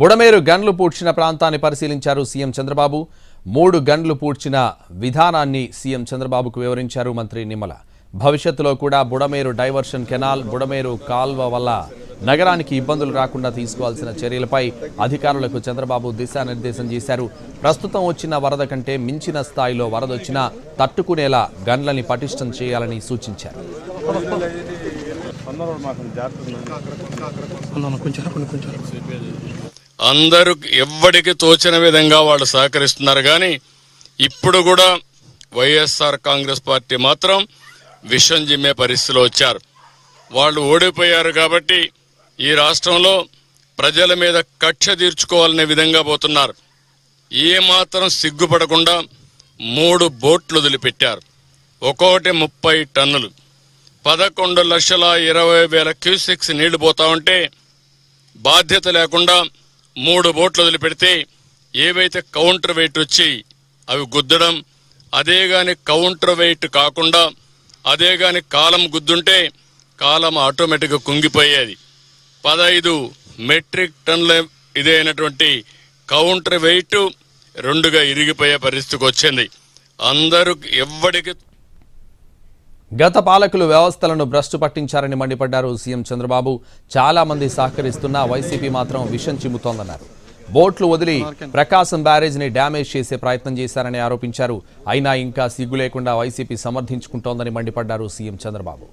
బుడమేరు గన్లు పూడ్చిన ప్రాంతాన్ని పరిశీలించారు సీఎం చంద్రబాబు. 3 గన్లు పూడ్చిన విధానాన్ని సీఎం చంద్రబాబుకు వివరించారు మంత్రి నిమ్మల. భవిష్యత్తులో కూడా బుడమేరు డైవర్షన్ కెనాల్, బుడమేరు కాల్వ వల్ల నగరానికి ఇబ్బందులు రాకుండా తీసుకోవాల్సిన చర్యలపై అధికారులకు చంద్రబాబు దిశానిర్దేశం చేశారు. ప్రస్తుతం వచ్చిన వరద కంటే మించిన స్థాయిలో వరదొచ్చినా తట్టుకునేలా గన్లని పటిష్టం చేయాలని సూచించారు. అందరూ ఎవ్వడికి తోచిన విధంగా వాళ్ళు సహకరిస్తున్నారు. కానీ ఇప్పుడు కూడా వైఎస్ఆర్ కాంగ్రెస్ పార్టీ మాత్రం విషం జిమ్మే పరిస్థితిలో వచ్చారు. వాళ్ళు ఓడిపోయారు కాబట్టి ఈ రాష్ట్రంలో ప్రజల మీద కక్ష తీర్చుకోవాలనే విధంగా పోతున్నారు. ఏమాత్రం సిగ్గుపడకుండా 3 బోట్లు వదిలిపెట్టారు. ఒక్కొక్కటి 30 టన్నులు, 11,20,000 క్యూసెక్స్ నీళ్లు పోతా ఉంటే బాధ్యత లేకుండా 3 బోట్లు వదిలిపెడితే ఏవైతే కౌంటర్ వెయిట్ వచ్చి అవి గుద్దడం, అదే గాని కౌంటర్ వెయిట్ కాకుండా అదే గాని కాలం గుద్దుంటే కాలం ఆటోమేటిక్గా కుంగిపోయేది. 15 మెట్రిక్ టన్నుల ఇదైనటువంటి కౌంటర్ వెయిట్ 2గా ఇరిగిపోయే పరిస్థితికి వచ్చింది. అందరూ ఎవ్వడికి గత పాలకులు వ్యవస్థలను భ్రష్టు పట్టించారని మండిపడ్డారు సీఎం చంద్రబాబు. చాలా మంది సహకరిస్తున్నా వైసీపీ మాత్రం విషం చిమ్ముతోందన్నారు. బోట్లు వదిలి ప్రకాశం బ్యారేజ్ ని డ్యామేజ్ చేసే ప్రయత్నం చేశారని ఆరోపించారు. అయినా ఇంకా సిగ్గు లేకుండా వైసీపీ సమర్థించుకుంటోందని మండిపడ్డారు సీఎం చంద్రబాబు.